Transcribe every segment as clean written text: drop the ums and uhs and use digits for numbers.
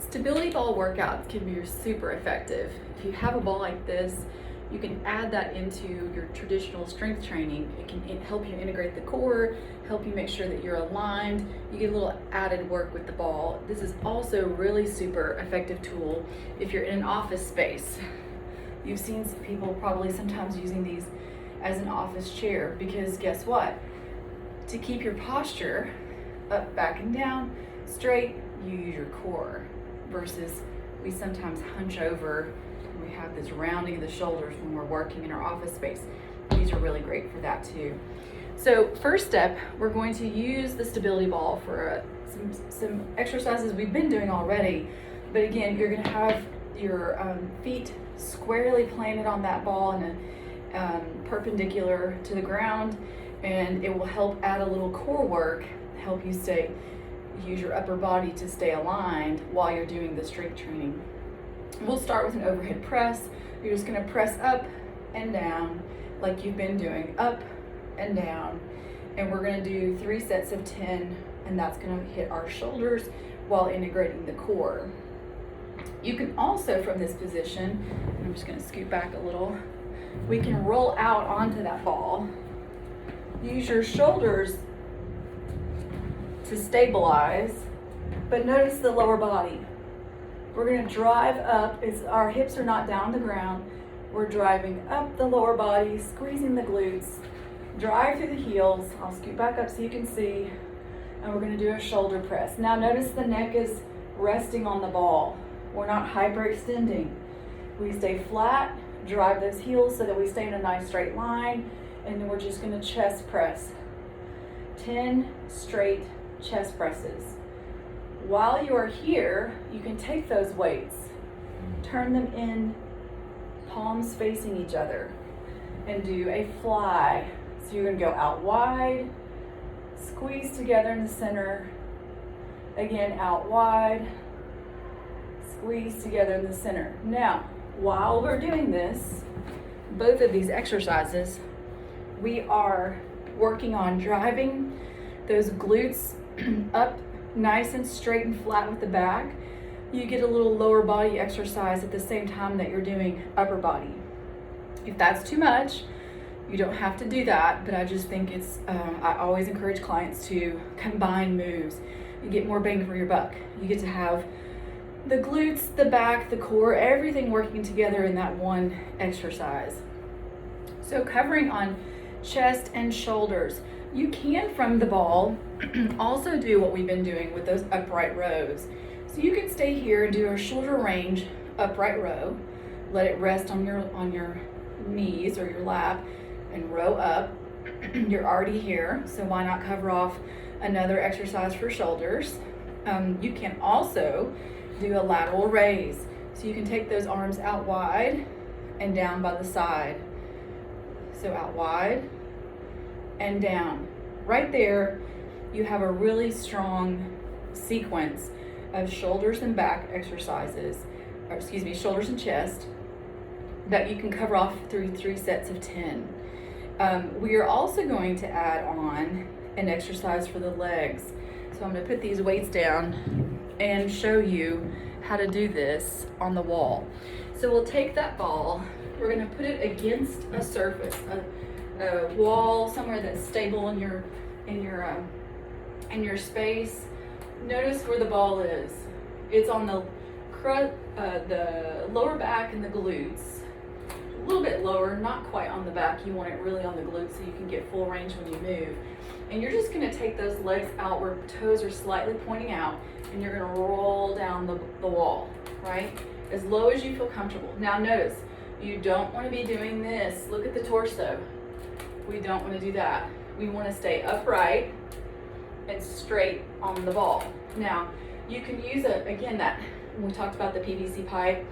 Stability ball workouts can be super effective. If you have a ball like this, you can add that into your traditional strength training. It can help you integrate the core, help you make sure that you're aligned. You get a little added work with the ball. This is also really super effective tool if you're in an office space. You've seen some people probably sometimes using these as an office chair, because guess what? To keep your posture up, back, and down straight, you use your core, versus we sometimes hunch over and we have this rounding of the shoulders when we're working in our office space. These are really great for that too. So first step, we're going to use the stability ball for some exercises we've been doing already. But again, you're going to have your feet squarely planted on that ball and perpendicular to the ground, and it will help add a little core work, help you use your upper body to stay aligned while you're doing the strength training. We'll start with an overhead press. You're just going to press up and down like you've been doing, up and down, and we're going to do 3 sets of 10, and that's going to hit our shoulders while integrating the core. You can also, from this position, I'm just going to scoot back a little, we can roll out onto that ball. Use your shoulders to stabilize, but notice the lower body. We're going to drive up. Our hips are not down the ground. We're driving up the lower body, squeezing the glutes, drive through the heels. I'll scoot back up so you can see, and we're going to do a shoulder press. Now notice the neck is resting on the ball. We're not hyperextending. We stay flat, drive those heels so that we stay in a nice straight line, and then we're just going to chest press. 10 straight chest presses. While you are here, you can take those weights, turn them in, palms facing each other, and do a fly. So you're going to go out wide, squeeze together in the center, again out wide, squeeze together in the center. Now, while we're doing this, both of these exercises, we are working on driving those glutes up nice and straight and flat with the back. You get a little lower body exercise at the same time that you're doing upper body. If that's too much, you don't have to do that, but I just think I always encourage clients to combine moves. You get more bang for your buck. You get to have the glutes, the back, the core, everything working together in that one exercise. So covering on chest and shoulders. You can, from the ball, also do what we've been doing with those upright rows. So you can stay here and do a shoulder range upright row. Let it rest on your knees or your lap and row up. You're already here, so why not cover off another exercise for shoulders? You can also do a lateral raise. So you can take those arms out wide and down by the side. So out wide and down. Right there, you have a really strong sequence of shoulders and back exercises, shoulders and chest, that you can cover off through 3 sets of 10. We are also going to add on an exercise for the legs. So I'm going to put these weights down and show you how to do this on the wall. So we'll take that ball, we're going to put it against a surface, a wall, somewhere that's stable in your space. Notice where the ball is. It's on the lower back and the glutes. A little bit lower, not quite on the back. You want it really on the glutes so you can get full range when you move. And you're just going to take those legs out where toes are slightly pointing out, and you're going to roll down the wall, right? As low as you feel comfortable. Now notice, you don't want to be doing this. Look at the torso. We don't want to do that. We want to stay upright and straight on the ball. Now, you can use when we talked about the PVC pipe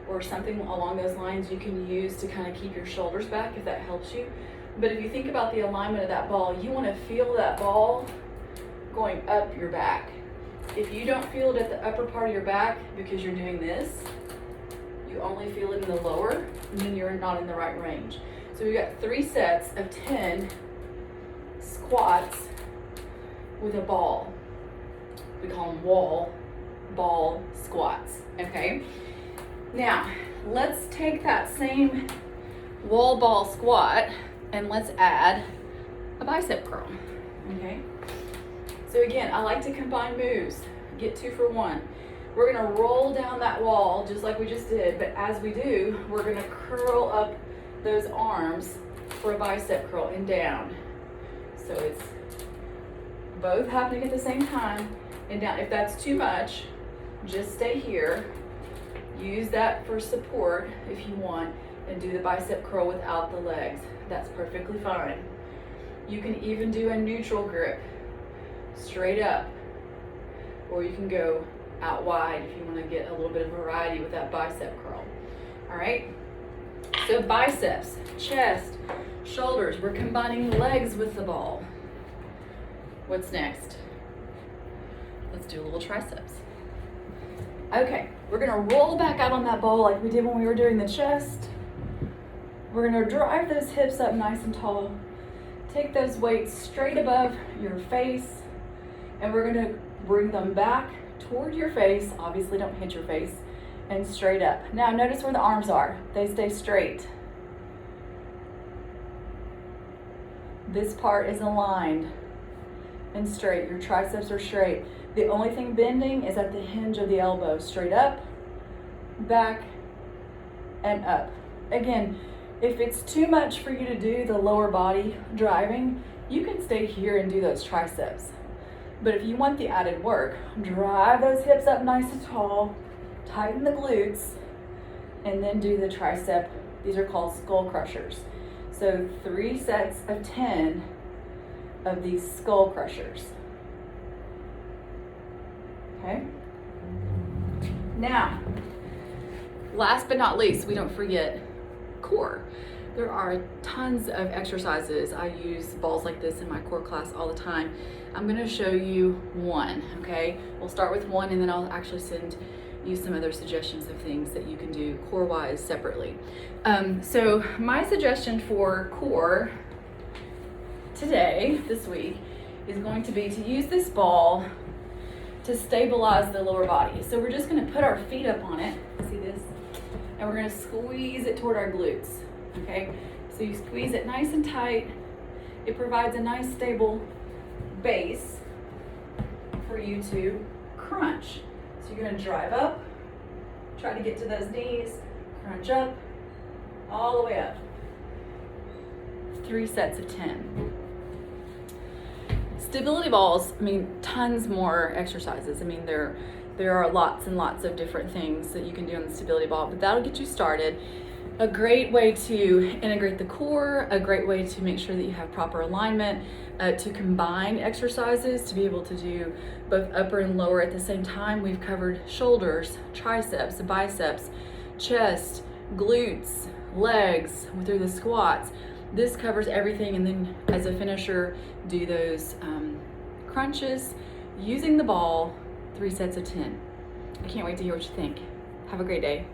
or something along those lines, you can use to kind of keep your shoulders back if that helps you. But if you think about the alignment of that ball, you want to feel that ball going up your back. If you don't feel it at the upper part of your back because you're doing this, you only feel it in the lower, and then you're not in the right range. So we've got 3 sets of 10 squats with a ball. We call them wall ball squats, okay? Now, let's take that same wall ball squat and let's add a bicep curl, okay? So again, I like to combine moves, get 2 for 1. We're gonna roll down that wall just like we just did, but as we do, we're gonna curl up those arms for a bicep curl and down. So it's both happening at the same time and down. If that's too much, just stay here. Use that for support if you want, and do the bicep curl without the legs. That's perfectly fine. You can even do a neutral grip, straight up, or you can go out wide if you want to get a little bit of variety with that bicep curl. All right, so biceps, chest, shoulders, we're combining legs with the ball. What's next? Let's do a little triceps. Okay, we're gonna roll back out on that ball like we did when we were doing the chest. We're gonna drive those hips up nice and tall. Take those weights straight above your face, and we're gonna bring them back toward your face. Obviously don't hit your face, and straight up. Now notice where the arms are. They stay straight. This part is aligned and straight. Your triceps are straight. The only thing bending is at the hinge of the elbow. Straight up, back, and up. Again, if it's too much for you to do the lower body driving, you can stay here and do those triceps. But if you want the added work, drive those hips up nice and tall, tighten the glutes, and then do the tricep. These are called skull crushers. So 3 sets of 10 of these skull crushers. Okay? Now, last but not least, we don't forget core. There are tons of exercises. I use balls like this in my core class all the time. I'm gonna show you one, okay? We'll start with one and then I'll actually send you some other suggestions of things that you can do core-wise separately. So my suggestion for core today, this week, is going to be to use this ball to stabilize the lower body. So we're just gonna put our feet up on it, see this? And we're gonna squeeze it toward our glutes, okay? So you squeeze it nice and tight. It provides a nice stable base for you to crunch. So you're gonna drive up, try to get to those knees, crunch up, all the way up. 3 sets of 10. Stability balls, I mean, tons more exercises. I mean, there are lots and lots of different things that you can do on the stability ball, but that'll get you started. A great way to integrate the core, a great way to make sure that you have proper alignment, to combine exercises, to be able to do both upper and lower at the same time. We've covered shoulders, triceps, biceps, chest, glutes, legs, through the squats. This covers everything, and then as a finisher, do those crunches using the ball, 3 sets of 10. I can't wait to hear what you think. Have a great day.